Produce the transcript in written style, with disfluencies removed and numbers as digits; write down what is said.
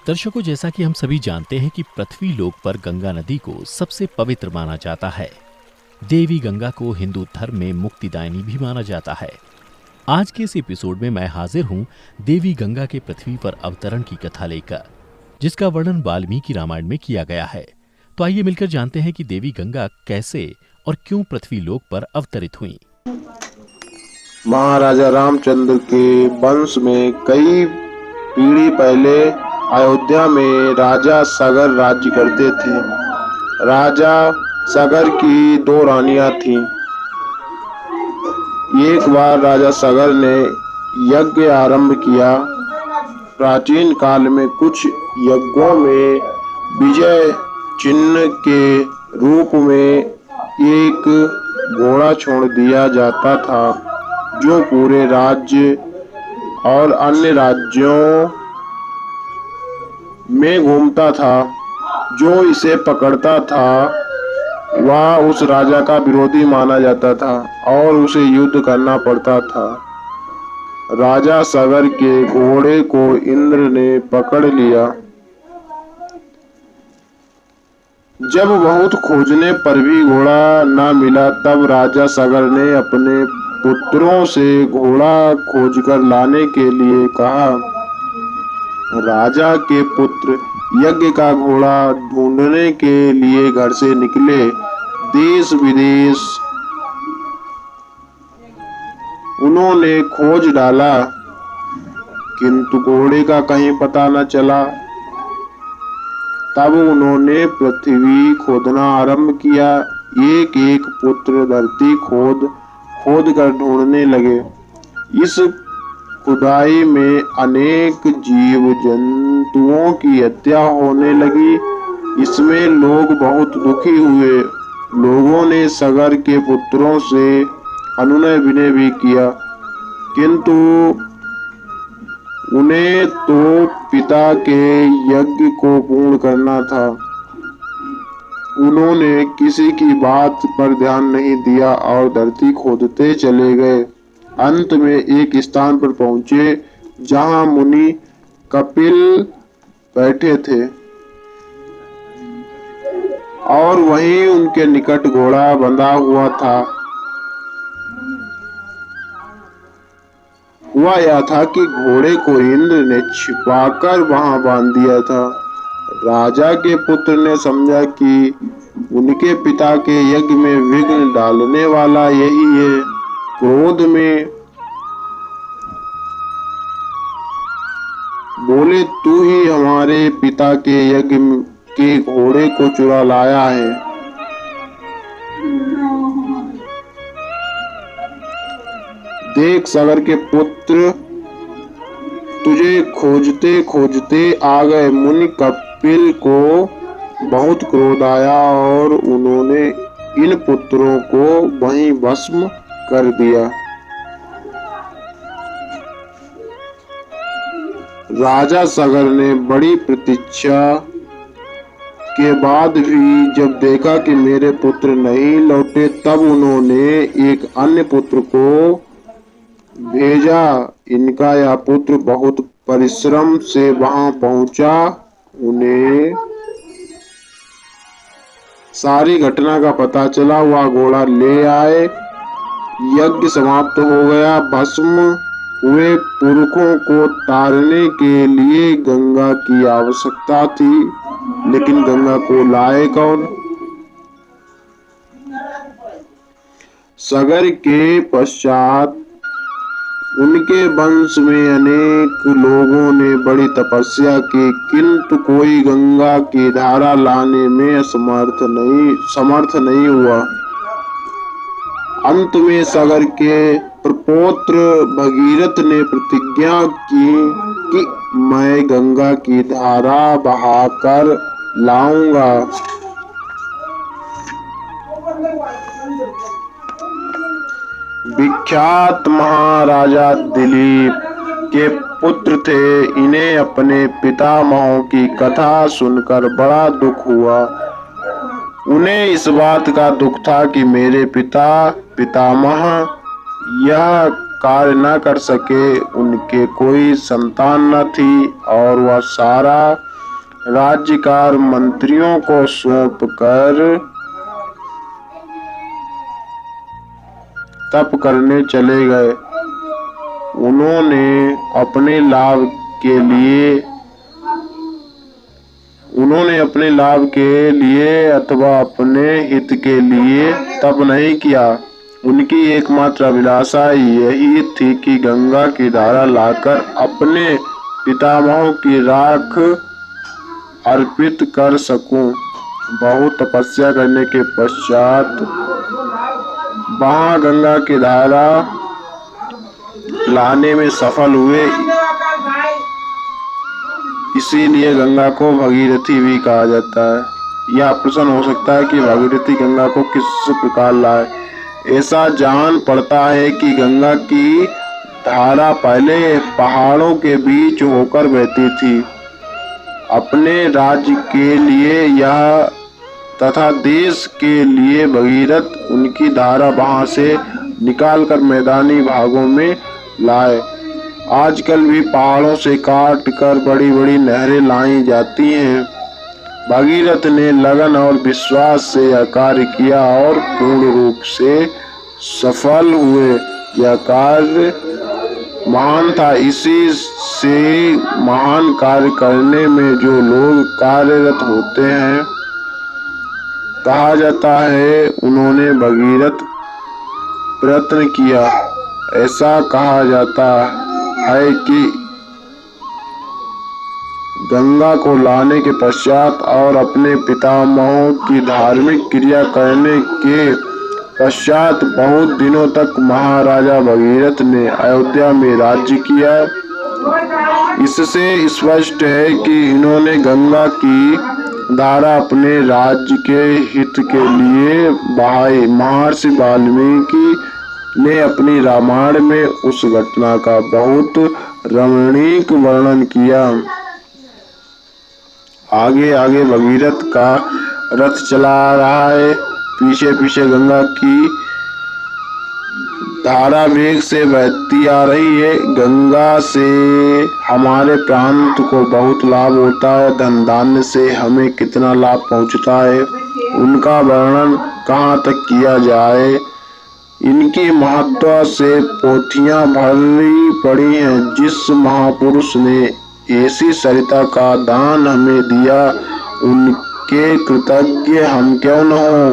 दर्शकों, जैसा कि हम सभी जानते हैं कि पृथ्वी लोक पर गंगा नदी को सबसे पवित्र माना जाता है। देवी गंगा को हिंदू धर्म में मुक्तिदायिनी भी माना जाता है। आज के इस एपिसोड में मैं हाजिर हूं देवी गंगा के पृथ्वी पर अवतरण की कथा लेकर, जिसका वर्णन वाल्मीकि रामायण में किया गया है। तो आइए मिलकर जानते हैं कि देवी गंगा कैसे और क्यों पृथ्वी लोक पर अवतरित हुई। महाराजा रामचंद्र के वंश में कई पीढ़ी पहले अयोध्या में राजा सगर राज्य करते थे। राजा सगर की दो रानियां थीं। एक बार राजा सगर ने यज्ञ आरंभ किया। प्राचीन काल में कुछ यज्ञों में विजय चिन्ह के रूप में एक घोड़ा छोड़ दिया जाता था, जो पूरे राज्य और अन्य राज्यों में घूमता था। जो इसे पकड़ता था वह उस राजा का विरोधी माना जाता था और उसे युद्ध करना पड़ता था। राजा सगर के घोड़े को इंद्र ने पकड़ लिया। जब बहुत खोजने पर भी घोड़ा न मिला, तब राजा सगर ने अपने पुत्रों से घोड़ा खोजकर लाने के लिए कहा। राजा के पुत्र यज्ञ का घोड़ा ढूंढने के लिए घर से निकले। देश विदेश उन्होंने खोज डाला, किंतु घोड़े का कहीं पता न चला। तब उन्होंने पृथ्वी खोदना आरंभ किया। एक एक पुत्र धरती खोद कर ढूंढने लगे। इस खुदाई में अनेक जीव जंतुओं की हत्या होने लगी। इसमें लोग बहुत दुखी हुए। लोगों ने सगर के पुत्रों से अनुनय विनय भी किया, किंतु उन्हें तो पिता के यज्ञ को पूर्ण करना था। उन्होंने किसी की बात पर ध्यान नहीं दिया और धरती खोदते चले गए। अंत में एक स्थान पर पहुंचे जहां मुनि कपिल बैठे थे और वहीं उनके निकट घोड़ा बंधा हुआ था। हुआ यह था कि घोड़े को इंद्र ने छिपाकर वहां बांध दिया था। राजा के पुत्र ने समझा कि उनके पिता के यज्ञ में विघ्न डालने वाला यही है। क्रोध में बोले, तू ही हमारे पिता के यज्ञ के घोड़े को चुरा लाया है। देख, सगर के पुत्र तुझे खोजते खोजते आ गए। मुनि कपिल को बहुत क्रोध आया और उन्होंने इन पुत्रों को वहीं भस्म कर दिया। राजा सगर ने बड़ी प्रतीक्षा के बाद भी जब देखा कि मेरे पुत्र नहीं लौटे, तब उन्होंने एक अन्य पुत्र को भेजा। इनका यह पुत्र बहुत परिश्रम से वहां पहुंचा। उन्हें सारी घटना का पता चला। वह घोड़ा ले आए। यज्ञ समाप्त हो गया। भस्म हुए पुरखों को तारने के लिए गंगा की आवश्यकता थी, लेकिन गंगा को लाए कौन? सगर के पश्चात उनके वंश में अनेक लोगों ने बड़ी तपस्या की, किंतु कोई गंगा की धारा लाने में समर्थ नहीं हुआ। अंत में सगर के प्रपौत्र भगीरथ ने प्रतिज्ञा की कि मैं गंगा की धारा बहाकर लाऊंगा। विख्यात महाराजा दिलीप के पुत्र थे। इन्हें अपने पितामहों की कथा सुनकर बड़ा दुख हुआ। उन्हें इस बात का दुख था कि मेरे पितामह यह कार्य न कर सके। उनके कोई संतान न थी और वह सारा राज्यकार मंत्रियों को सौंपकर तप करने चले गए। उन्होंने अपने लाभ के लिए अथवा अपने हित के लिए तप नहीं किया। उनकी एकमात्र अभिलाषा यही थी कि गंगा की धारा लाकर अपने पितामहों की राख अर्पित कर सकूं। बहुत तपस्या करने के पश्चात वहां गंगा की धारा लाने में सफल हुए। इसीलिए गंगा को भगीरथी भी कहा जाता है। यह प्रश्न हो सकता है कि भगीरथी गंगा को किस प्रकार लाए। ऐसा जान पड़ता है कि गंगा की धारा पहले पहाड़ों के बीच होकर बहती थी। अपने राज्य के लिए यह तथा देश के लिए भगीरथ उनकी धारा वहां से निकालकर मैदानी भागों में लाए। आजकल भी पहाड़ों से काट कर बड़ी बड़ी नहरें लाई जाती हैं। भगीरथ ने लगन और विश्वास से यह कार्य किया और पूर्ण रूप से सफल हुए। यह कार्य महान था। इसी से महान कार्य करने में जो लोग कार्यरत होते हैं कहा जाता है उन्होंने भगीरथ प्रयत्न किया। ऐसा कहा जाता है कि गंगा को लाने के पश्चात और अपने पितामहों की धार्मिक क्रिया करने के पश्चात बहुत दिनों तक महाराजा भगीरथ ने अयोध्या में राज्य किया। इससे स्पष्ट है कि इन्होंने गंगा की धारा अपने राज्य के हित के लिए बहाई। महर्षि वाल्मीकि ने अपनी रामायण में उस घटना का बहुत रमणीक वर्णन किया। आगे आगे भगीरथ का रथ चला रहा है। पीछे पीछे गंगा की धारा वेग से बहती आ रही है। गंगा से हमारे प्रांत को बहुत लाभ होता है। धन धान्य से हमें कितना लाभ पहुंचता है उनका वर्णन कहाँ तक किया जाए। इनकी महत्ता से पोथियां भरी पड़ी हैं। जिस महापुरुष ने ऐसी सरिता का दान हमें दिया उनके कृतज्ञ हम क्यों न हों।